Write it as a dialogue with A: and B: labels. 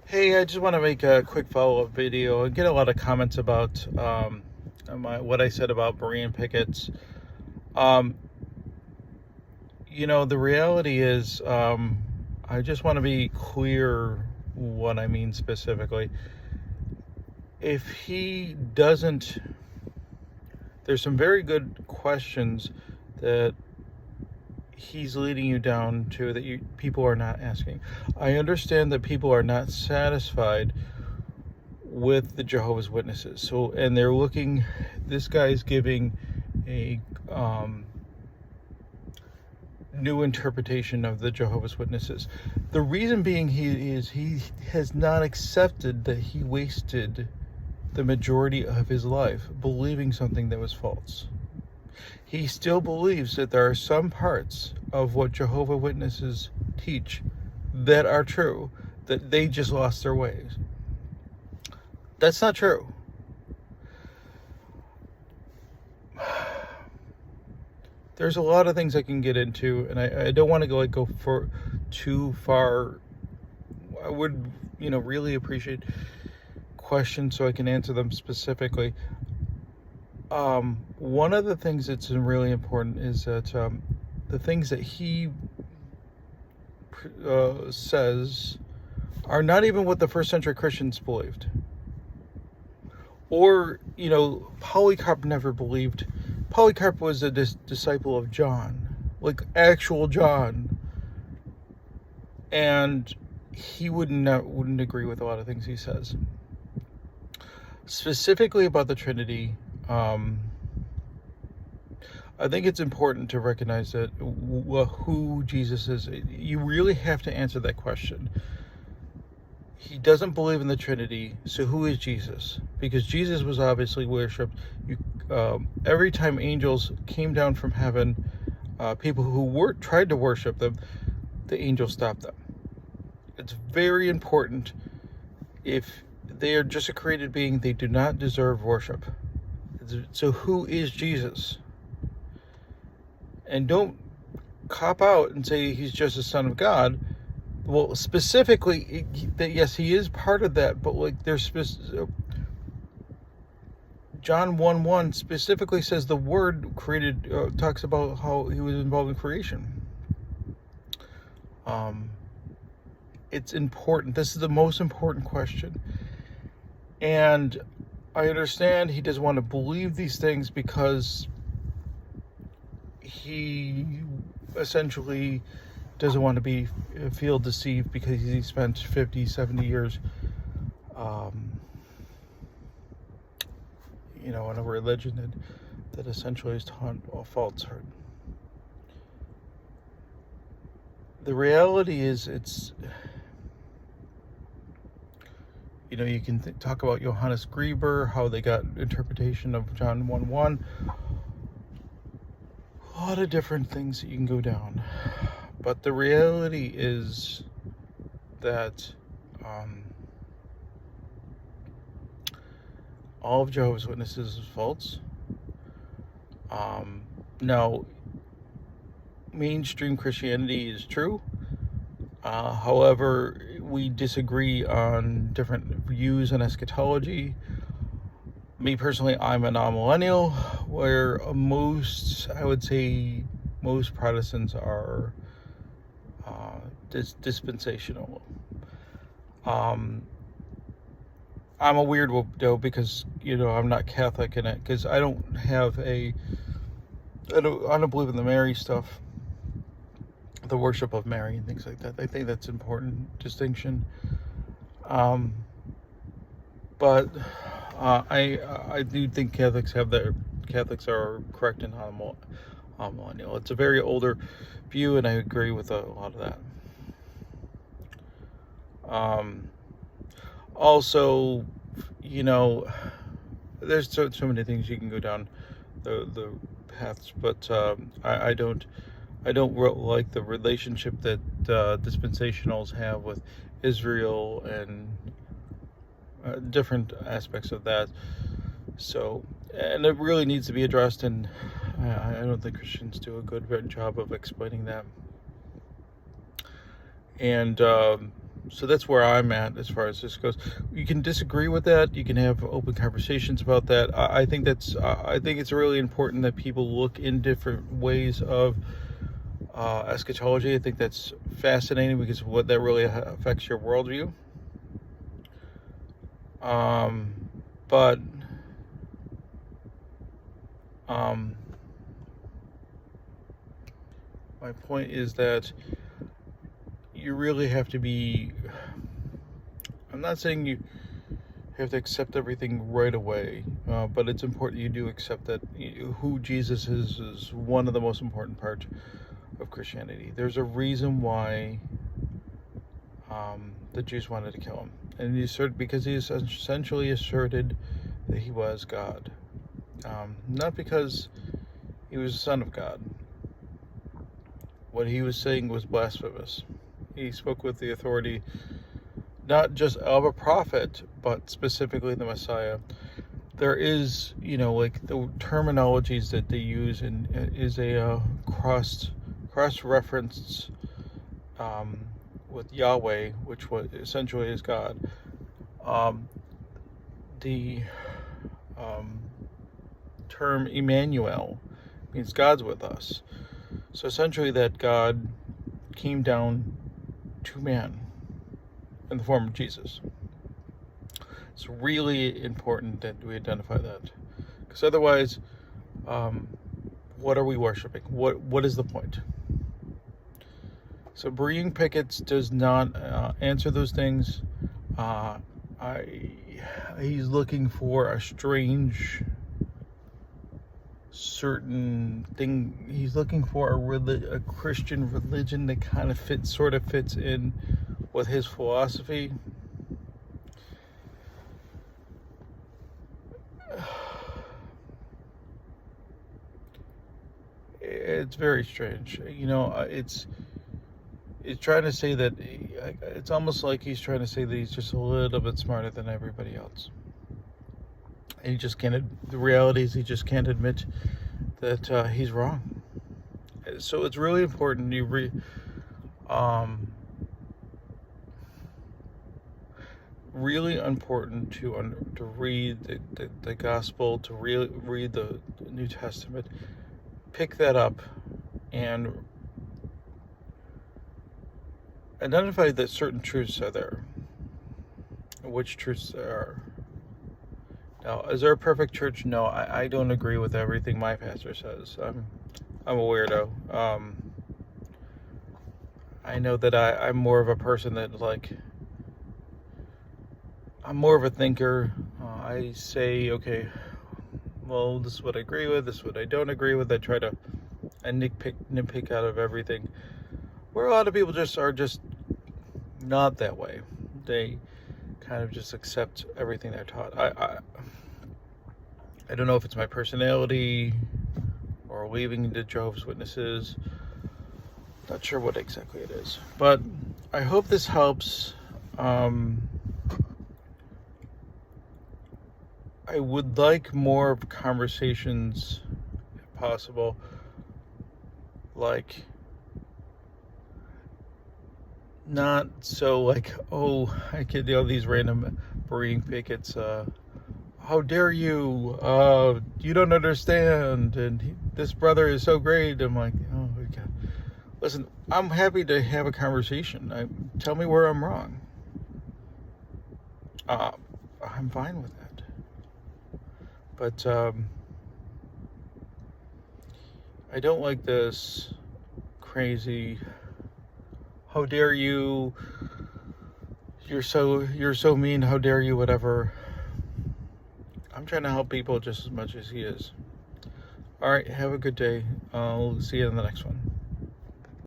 A: Hey, I just want to make a quick follow-up video. I get a lot of comments about what I said about Berean pickets. Um, the reality is, I just want to be clear what I mean specifically. If he doesn't, there's some very good questions that he's leading you down to that people are not asking. I understand that people are not satisfied with the Jehovah's Witnesses. So, and they're looking, this guy's giving a new interpretation of the Jehovah's Witnesses. The reason being he has not accepted that he wasted the majority of his life believing something that was false. He still believes that there are some parts of what Jehovah's Witnesses teach that are true, that they just lost their ways. That's not true. There's a lot of things I can get into, and I don't want to go for too far. I would, really appreciate questions so I can answer them specifically. One of the things that's really important is that the things that he says are not even what the first century Christians believed. Or, Polycarp never believed. Polycarp was a disciple of John, like actual John. And he wouldn't agree with a lot of things he says. Specifically about the Trinity, I think it's important to recognize that who Jesus is. You really have to answer that question. He doesn't believe in the Trinity, so who is Jesus? Because Jesus was obviously worshipped. Every time angels came down from heaven, people who tried to worship them, the angels stopped them. It's very important. If they are just a created being, they do not deserve worship. So who is Jesus? And don't cop out and say he's just a son of God. Well, specifically, yes, he is part of that, but there's John 1:1 specifically says the Word created, talks about how he was involved in creation. It's important. This is the most important question. And I understand he doesn't want to believe these things because he essentially doesn't want to feel deceived because he spent 50, 70 years in a religion that essentially is taught a falsehood. The reality is, you can talk about Johannes Grieber, how they got interpretation of John 1:1. A lot of different things that you can go down. But the reality is that all of Jehovah's Witnesses is false. Now, mainstream Christianity is true. However, we disagree on different views on eschatology. Me personally, I'm a non-millennial, where I would say most Protestants are dispensational. I'm a weirdo because I'm not Catholic in it, because I don't believe in the Mary stuff, the worship of Mary and things like that. I think that's an important distinction. But I do think Catholics are correct and non-millennial. It's a very older view, and I agree with a lot of that. Also, there's so many things you can go down the paths, but I don't like the relationship that dispensationals have with Israel and different aspects of that. So, and it really needs to be addressed, and I don't think Christians do a good job of explaining that. And So that's where I'm at as far as this goes. You can disagree with that. You can have open conversations about that. I think I think it's really important that people look in different ways of eschatology. I think that's fascinating because what that really affects your worldview. But my point is that you really have to be, I'm not saying you have to accept everything right away, but it's important you do accept that who Jesus is one of the most important parts of Christianity. There's a reason why the Jews wanted to kill him, and because he essentially asserted that he was God, not because he was the Son of God. What he was saying was blasphemous. He spoke with the authority not just of a prophet, but specifically the Messiah. There is, like the terminologies that they use is a cross-reference with Yahweh, which was essentially is God. The term Emmanuel means God's with us. So essentially that God came down to man in the form of Jesus. It's really important that we identify that, because otherwise, what are we worshiping? What is the point? So Berean pickets does not answer those things. He's looking for a strange, certain thing. He's looking for a Christian religion that kind of fits in with his philosophy. It's very strange. It's trying to say that, it's almost like he's trying to say that he's just a little bit smarter than everybody else. And he just can't, the reality is he just can't admit that he's wrong. So it's really important really important to read the gospel, to read the New Testament, pick that up, and identify that certain truths are there. Which truths there are. Now, is there a perfect church? No, I don't agree with everything my pastor says. I'm a weirdo. I know that I'm more of a person that, I'm more of a thinker. I say, okay, well, this is what I agree with, this is what I don't agree with. I try to nitpick out of everything. Where a lot of people are just not that way. They kind of just accept everything they're taught. I don't know if it's my personality or leaving the Jehovah's Witnesses. Not sure what exactly it is, but I hope this helps. I would like more conversations, if possible, not so I get these random Berean pickets, how dare you, you don't understand, and this brother is so great. I'm like, oh my God. Listen, I'm happy to have a conversation. Tell me where I'm wrong. I'm fine with that. But I don't like this crazy, how dare you, you're so mean, how dare you, whatever. I'm trying to help people just as much as he is. All right, have a good day. I'll see you in the next one.